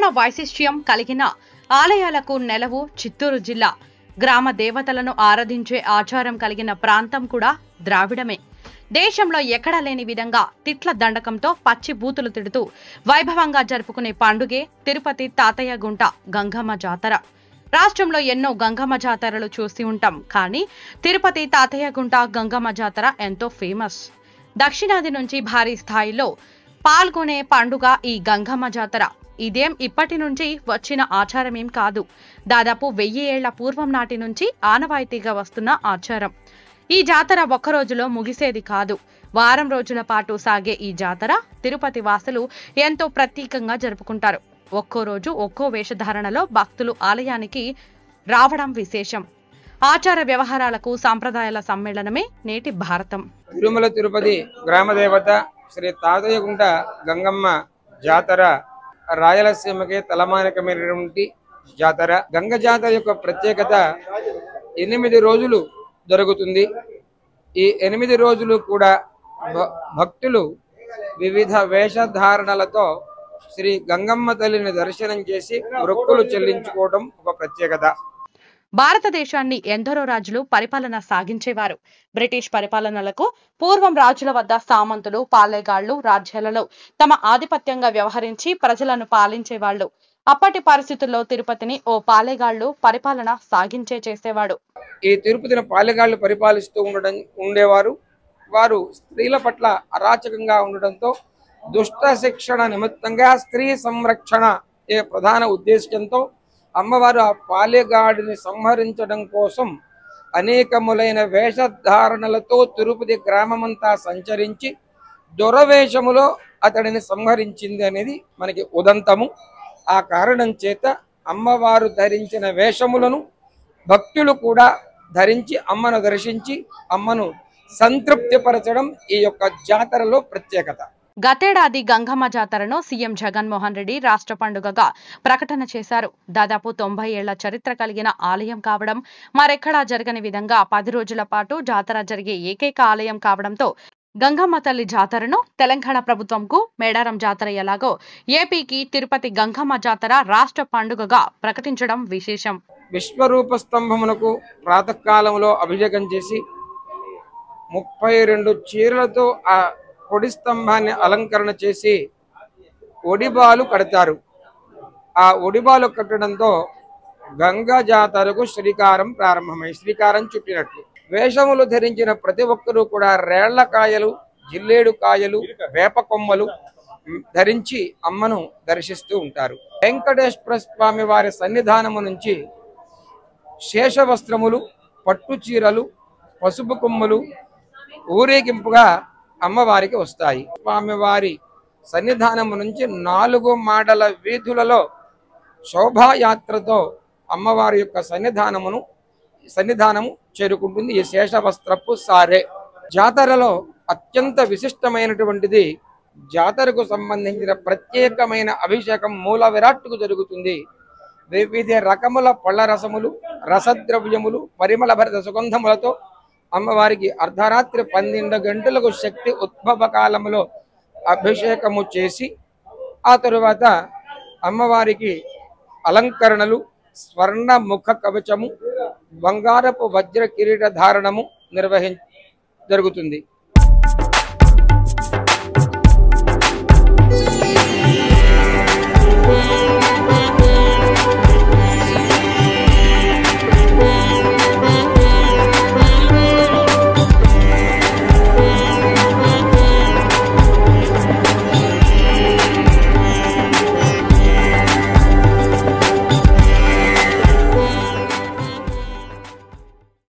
పురాణ వైశిష్ట్యం కలిగిన ఆలయాలకు నెలవు చిత్తూరు జిల్లా. గ్రామ దేవతలను ఆరాధించే ఆచారం కలిగిన ప్రాంతం కూడా ద్రావిడమే. దేశంలో ఎక్కడా లేని విధంగా తిట్ల దండకంతో పచ్చి బూతులు తిడుతూ వైభవంగా జరుపుకునే పండుగే తిరుపతి తాతయ్య గుంట గంగమ్మ జాతర. రాష్ట్రంలో ఎన్నో గంగమ్మ జాతరలు చూసి ఉంటాం, కానీ తిరుపతి తాతయ్య గుంట గంగమ్మ జాతర ఎంతో ఫేమస్. దక్షిణాది నుంచి భారీ స్థాయిలో పాల్గొనే పండుగ ఈ గంగమ్మ జాతర. ఇదేం ఇప్పటి నుంచి వచ్చిన ఆచారమేం కాదు. దాదాపు 1000 ఏళ్ల పూర్వం నాటి నుంచి ఆనవాయితీగా వస్తున్న ఆచారం. ఈ జాతర ఒక్కరోజులో ముగిసేది కాదు. వారం రోజుల పాటు సాగే ఈ జాతర తిరుపతి వాసులు ఎంతో ప్రత్యేకంగా జరుపుకుంటారు. ఒక్కో రోజు ఒక్కో వేషధారణలో భక్తులు ఆలయానికి రావడం విశేషం. ఆచార వ్యవహారాలకు సాంప్రదాయాల సమ్మేళనమే నేటి భారతం. తిరుమల తిరుపతి గ్రామదేవత శ్రీ తాతయ్య గుంట గంగమ్మ జాతర రాయలసీమకే తలమానికమైనటువంటి జాతర. గంగ జాతర యొక్క ప్రత్యేకత 8 రోజులు జరుగుతుంది. ఈ 8 రోజులు కూడా భక్తులు వివిధ వేషధారణలతో శ్రీ గంగమ్మ తల్లిని దర్శనం చేసి మొక్కులు చెల్లించుకోవడం ఒక ప్రత్యేకత. భారతదేశాన్ని ఎందరో రాజులు పరిపాలన సాగించేవారు. బ్రిటిష్ పరిపాలనలకు పూర్వం రాజుల వద్ద సామంతులు, పాలెగాళ్లు రాజ్యాలలో తమ ఆధిపత్యంగా వ్యవహరించి ప్రజలను పాలించేవాళ్లు. అప్పటి పరిస్థితుల్లో తిరుపతిని ఓ పాలెగాళ్లు పరిపాలన చేసేవాడు. ఈ తిరుపతిని పాలెగాళ్లు పరిపాలిస్తూ ఉండేవారు. వారు స్త్రీల పట్ల అరాచకంగా ఉండడంతో దుష్ట శిక్షణ నిమిత్తంగా స్త్రీ సంరక్షణ ఏ ప్రధాన ఉద్దేశంతో అమ్మవారు ఆ పాలెగాడిని సంహరించడం కోసం అనేకములైన వేషధారణలతో తిరుపతి గ్రామమంతా సంచరించి దురవేషములో అతడిని సంహరించింది అనేది మనకి ఉదంతము. ఆ కారణం చేత అమ్మవారు ధరించిన వేషములను భక్తులు కూడా ధరించి అమ్మను దర్శించి అమ్మను సంతృప్తిపరచడం ఈ యొక్క జాతరలో ప్రత్యేకత. గతేడాది గంగమ్మ జాతరను సీఎం జగన్మోహన్ రెడ్డి రాష్ట్ర పండుగగా ప్రకటన చేశారు. దాదాపు 90 ఏళ్ల చరిత్ర కలిగిన ఆలయం కావడం, మరెక్కడా జరగని విధంగా 10 రోజుల పాటు జాతర జరిగే ఏకైక ఆలయం కావడంతో గంగమ్మ తల్లి జాతరను తెలంగాణ ప్రభుత్వంకు మేడారం జాతర ఎలాగో ఏపీకి తిరుపతి గంగమ్మ జాతర రాష్ట్ర పండుగగా ప్రకటించడం విశేషం. విశ్వరూప స్తంభమునకు ప్రాతకాలంలో అభిషేకం చేసి 32 చీరలతో ఆ కొడి స్తంభాన్ని అలంకరణ చేసి ఒడిబాలు కడతారు. ఆ ఒడిబాలు కట్టడంతో గంగా జాతరకు శ్రీకారం చుట్టినట్లు. వేషములు ధరించిన ప్రతి ఒక్కరూ కూడా రేళ్ల కాయలు, జిల్లేడు కాయలు, వేప కొమ్మలు ధరించి అమ్మను దర్శిస్తూ ఉంటారు. వెంకటేశ్వర స్వామి వారి సన్నిధానము నుంచి శేష వస్త్రములు, పట్టు చీరలు, పసుపు కొమ్ములు ఊరేగింపుగా అమ్మవారికి వస్తాయి. స్వామివారి సన్నిధానము నుంచి 4 మాడల వీధులలో శోభాయాత్రతో అమ్మవారి యొక్క సన్నిధానము చేరుకుంటుంది. ఈ శేషవస్త్రపు సారే జాతరలో అత్యంత విశిష్టమైనటువంటిది. జాతరకు సంబంధించిన ప్రత్యేకమైన అభిషేకం మూల విరాట్టుకు జరుగుతుంది. వివిధ రకముల పళ్ళ రసములు, రసద్రవ్యములు, పరిమళ భరిత సుగంధములతో అమ్మవారికి అర్ధరాత్రి 12 గంటలకు శక్తి ఉద్భవ కాలంలో అభిషేకము చేసి ఆ తరువాత అమ్మవారికి అలంకరణలు, స్వర్ణ ముఖ కవచము, బంగారపు వజ్ర కిరీట ధారణము జరుగుతుంది.